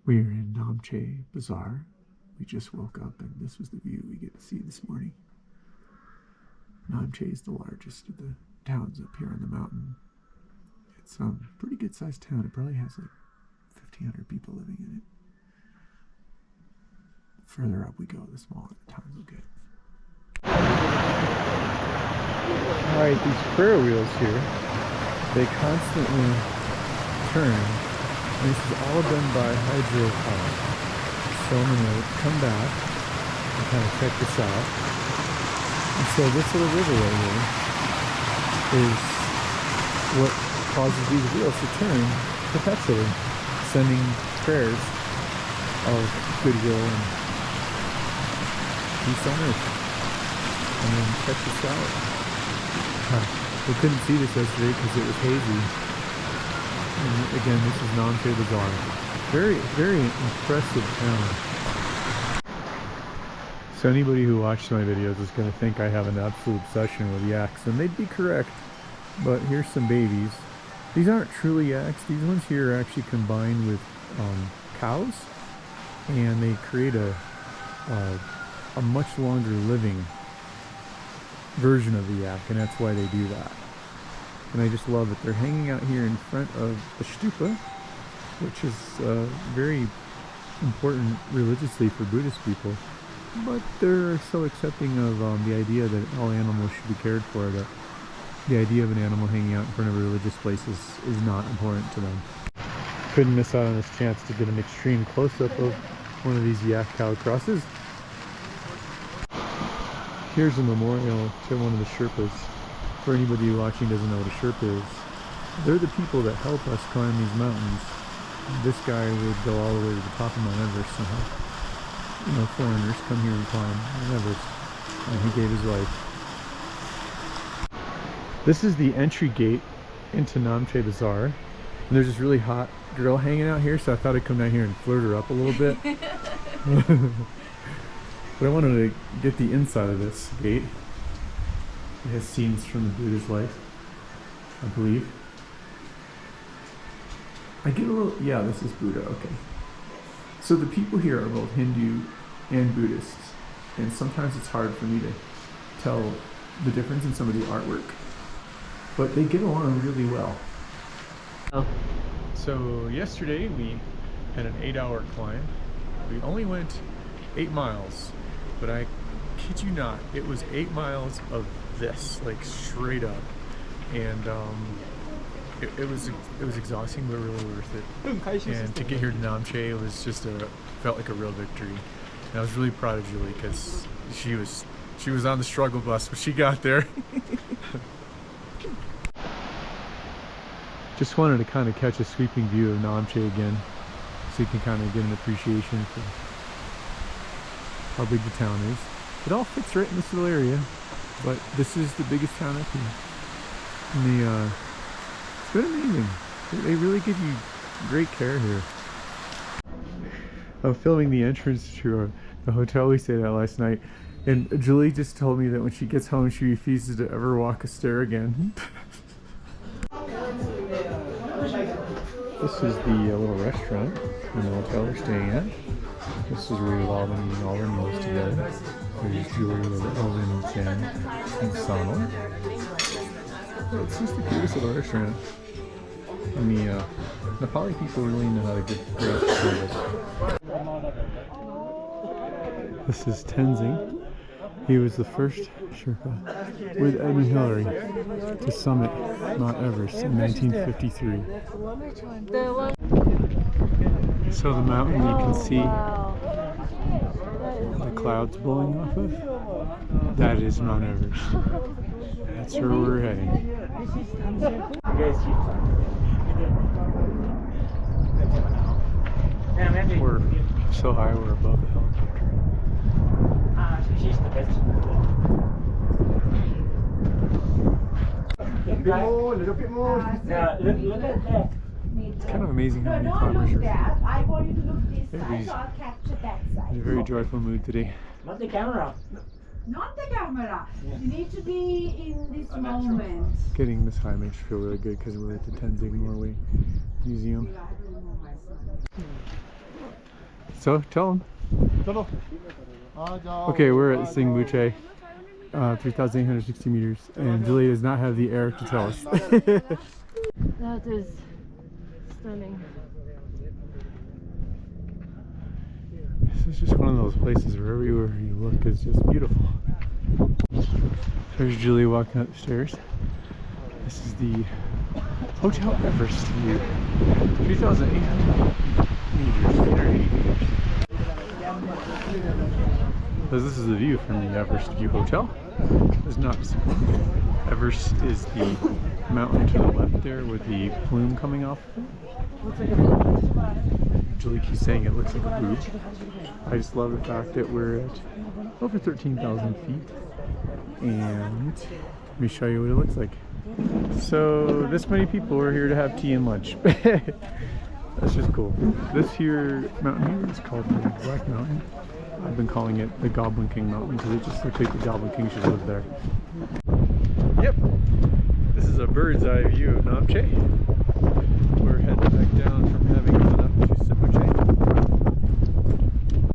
We're in Namche Bazar. We just woke up and this was the view we get to see this morning. Namche is the largest of the towns up here on the mountain. It's a pretty good sized town. It probably has like 1,500 people living in it. The further up we go, the smaller the towns will get. Alright, these prayer wheels here, they constantly turn. And this is all done by hydropower. So I'm going to come back and kind of check this out. And so this little river right here is what causes these wheels to turn perpetually, sending prayers of goodwill and peace on earth. And then check this out. We couldn't see this yesterday because it was hazy. And again, this is Namche Bazar. Very, very impressive town. So anybody who watched my videos is going to think I have an absolute obsession with yaks, and they'd be correct. But here's some babies. These aren't truly yaks. These ones here are actually combined with cows, and they create a much longer living version of the yak, and that's why they do that. And I just love it. They're hanging out here in front of the stupa, which is very important religiously for Buddhist people. But they're so accepting of the idea that all animals should be cared for, that the idea of an animal hanging out in front of a religious place is not important to them. Couldn't miss out on this chance to get an extreme close-up of one of these yak cow crosses. Here's a memorial to one of the Sherpas. For anybody watching doesn't know what a Sherpa is, they're the people that help us climb these mountains. This guy would go all the way to the top of Mount Everest somehow. You know, foreigners come here and climb Mount Everest, and he gave his life. This is the entry gate into Namche Bazar, and there's this really hot girl hanging out here, so I thought I'd come down here and flirt her up a little bit. But I wanted to get the inside of this gate. It has scenes from the Buddha's life, I believe. I get a little, yeah, this is Buddha, okay. So the people here are both Hindu and Buddhists, and sometimes it's hard for me to tell the difference in some of the artwork, but they get along really well. Oh. So yesterday we had an 8-hour climb. We only went 8 miles, but I kid you not, it was 8 miles of this, like straight up, and it was exhausting but really worth it. And to get here to Namche, it was just felt like a real victory. And I was really proud of Julie because she was on the struggle bus, but she got there. Just wanted to kind of catch a sweeping view of Namche again, so you can kind of get an appreciation for how big the town is. It all fits right in this little area, but this is the biggest town up here. And it's been amazing. They really give you great care here. I'm filming the entrance to the hotel we stayed at last night, and Julie just told me that when she gets home she refuses to ever walk a stair again. This is the little restaurant in the hotel we're staying at. This is where we've all been eating all our meals together. There's Julie with Elvin and Jen and Sana. It's just the cutest little restaurant. And the Nepali people really know how to give great service. This is Tenzing. He was the first Sherpa with Ed and Hillary to summit Mount Everest in 1953. So the mountain you can see the clouds blowing off of, that is Mount Everest. That's where we're heading. We're so high, we're above the helicopter. It's kind of amazing how many climbers are here. Everybody's in a very joyful mood today. Not the camera. Not the camera. You need to be in this moment. Getting this high makes you feel really good because we're at the Tenzing Norway Museum. So tell them. Okay, we're at Singbuche, 3,860 meters, and Julie does not have the air to tell us. That is stunning. This is just one of those places where everywhere you look is just beautiful. There's Julie walking up the stairs. This is the Hotel Everest View, 3,800 meters, 380 meters. So this is the view from the Everest View Hotel. It's not disappointing. Everest is the mountain to the left there with the plume coming off. Looks like a boat. Julie keeps saying it looks like a boob. I just love the fact that we're at over 13,000 feet. And let me show you what it looks like. So this many people are here to have tea and lunch. That's just cool. This here mountain here is called the Black Mountain. I've been calling it the Goblin King Mountain because it just looks like the Goblin King should live there. Yep. This is a bird's eye view of Namche.